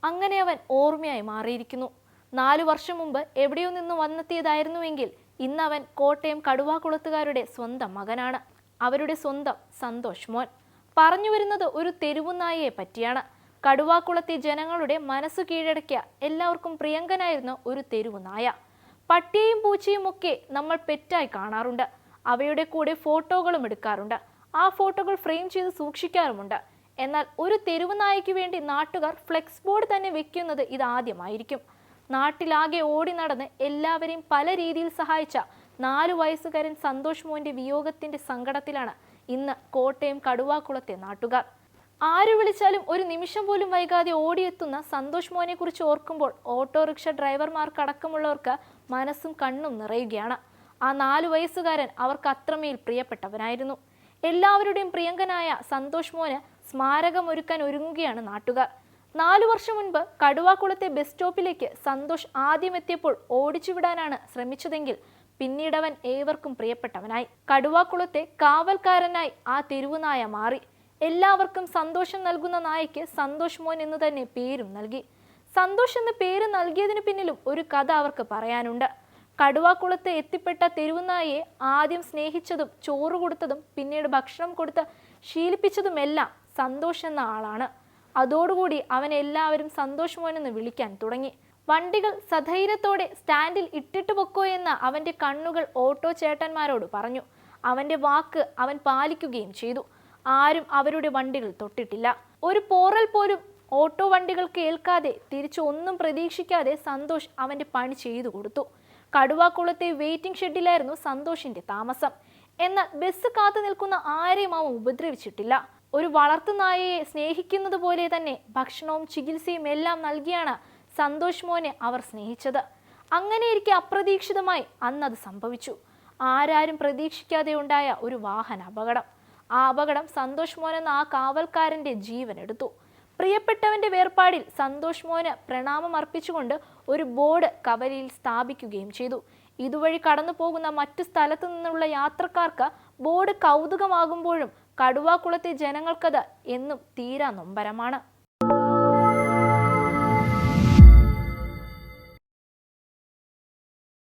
അങ്ങനെ അവൻ ഓർമ്മയായി മാറിയിരിക്കുന്നു. 4 വർഷം മുമ്പ് എവിടെയോ നിന്ന് വന്നെത്തിയതായിരുന്നുവെങ്കിൽ ഇന്ന് അവൻ കോട്ടയം കടുവാക്കുളത്തുകാരുടെ സ്വന്തം മകനാണ്. അവരുടെ സ്വന്തം സന്തോഷ് മോൻ. പറഞ്ഞു വരുന്നത് ഒരു തെരുവുനായയെ പറ്റിയാണ്. കടുവാക്കുളത്തെ ജനങ്ങളുടെ മനസ്സു കീഴടക്കിയ എല്ലാവർക്കും പ്രിയങ്കനായിരുന്ന ഒരു തെരുവുനായ. പട്ടിയും പൂച്ചയും ഒക്കെ നമ്മൾ പെറ്റായി കാണാറുണ്ട്. അവയുടെ കൂടെ ഫോട്ടോകളും എടുക്കാറുണ്ട്. ആ ഫോട്ടോകൾ ഫ്രെയിം ചെയ്ത് സൂക്ഷിക്കാറുമുണ്ട്. എന്നാൽ ഒരു തെരുവുനായയ്ക്ക് വേണ്ടി നാട്ടുകാർ ഫ്ലെക്സ് ബോർഡ് തന്നെ വെക്കുന്നത് ഇതാദ്യമായിരിക്കും. നാട്ടിലാകെ ഓടി നടന്ന് എല്ലാവരെയും പല രീതിയിൽ സഹായിച്ച 4 വയസ്സുകാരൻ സന്തോഷ് മോന്റെ വിയോഗത്തിന്റെ സങ്കടത്തിലാണ് ഇന്ന് കോട്ടയം കടുവാക്കുളത്തെ നാട്ടുകാർ. ആര് വിളിച്ചാലും ഒരു നിമിഷം പോലും വൈകാതെ ഓടിയെത്തുന്ന സന്തോഷ് മോനെ കുറിച്ച് ഓർക്കുമ്പോൾ ഓട്ടോറിക്ഷ ഡ്രൈവർമാർക്കടക്കമുള്ളവർക്ക് മനസ്സും കണ്ണും നിറയുകയാണ്. ആ 4 വയസ്സുകാരൻ അവർക്ക് അത്രമേൽ പ്രിയപ്പെട്ടവനായിരുന്നു. എല്ലാവരുടെയും പ്രിയങ്കനായ സന്തോഷ് മോന് സ്മാരകമൊരുക്കാൻ ഒരുങ്ങുകയാണ് നാട്ടുകാർ. 4 വർഷം മുൻപ് കടുവാക്കുളത്തെ ബസ് സ്റ്റോപ്പിലേക്ക് സന്തോഷ് ആദ്യം എത്തിയപ്പോൾ ഓടിച്ചുവിടാനാണ് ശ്രമിച്ചതെങ്കിൽ പിന്നീടവൻ ഏവർക്കും പ്രിയപ്പെട്ടവനായി. കടുവാക്കുളത്തെ കാവൽക്കാരനായി ആ തെരുവുനായ മാറി. എല്ലാവർക്കും സന്തോഷം നൽകുന്ന നായയ്ക്ക് സന്തോഷ് മോൻ എന്ന് തന്നെ പേരും നൽകി. സന്തോഷ് എന്ന പേര് നൽകിയതിന് പിന്നിലും ഒരു കഥ അവർക്ക് പറയാനുണ്ട്. കടുവാക്കുളത്ത് എത്തിപ്പെട്ട തെരുവുനായയെ ആദ്യം സ്നേഹിച്ചതും ചോറ് കൊടുത്തതും പിന്നീട് ഭക്ഷണം കൊടുത്ത് ശീലിപ്പിച്ചതുമെല്ലാം സന്തോഷ് എന്ന ആളാണ്. അതോടുകൂടി അവൻ എല്ലാവരും സന്തോഷ് മോൻ എന്ന് വിളിക്കാൻ തുടങ്ങി. വണ്ടികൾ സധൈര്യത്തോടെ സ്റ്റാൻഡിൽ ഇട്ടിട്ട് പൊക്കോ എന്ന് അവന്റെ കണ്ണുകൾ ഓട്ടോ ചേട്ടന്മാരോട് പറഞ്ഞു. അവന്റെ വാക്ക് അവൻ പാലിക്കുകയും ചെയ്തു. ആരും അവരുടെ വണ്ടികൾ തൊട്ടിട്ടില്ല. ഒരു പോറൽ പോലും ഓട്ടോ വണ്ടികൾക്ക് ഏൽക്കാതെ തിരിച്ചു ഒന്നും പ്രതീക്ഷിക്കാതെ സന്തോഷ് അവന്റെ പണി ചെയ്തു കൊടുത്തു. കടുവാക്കുളത്തെ വെയിറ്റിംഗ് ഷെഡിലായിരുന്നു സന്തോഷിന്റെ താമസം. എന്നാൽ ബസ് കാത്തു നിൽക്കുന്ന ആരെയും അവൻ ഉപദ്രവിച്ചിട്ടില്ല. ഒരു വളർത്തുനായയെ സ്നേഹിക്കുന്നത് പോലെ തന്നെ ഭക്ഷണവും ചികിത്സയും എല്ലാം നൽകിയാണ് സന്തോഷ് മോനെ അവർ സ്നേഹിച്ചത്. അങ്ങനെയിരിക്കെ അപ്രതീക്ഷിതമായി അന്നത് സംഭവിച്ചു. ആരാരും പ്രതീക്ഷിക്കാതെ ഉണ്ടായ ഒരു വാഹന അപകടം. ആ അപകടം സന്തോഷ് മോൻ എന്ന ആ കാവൽക്കാരന്റെ ജീവൻ എടുത്തു. പ്രിയപ്പെട്ടവന്റെ വേർപാടിൽ സന്തോഷ് മോന് പ്രണാമം അർപ്പിച്ചുകൊണ്ട് ഒരു ബോർഡ് കവലയിൽ സ്ഥാപിക്കുകയും ചെയ്തു. ഇതുവഴി കടന്നു പോകുന്ന മറ്റു സ്ഥലത്തു നിന്നുള്ള യാത്രക്കാർക്ക് ബോർഡ് കൗതുകമാകുമ്പോഴും കടുവാക്കുളത്തെ ജനങ്ങൾക്കത് എന്നും തീരാ നൊമ്പരമാണ്.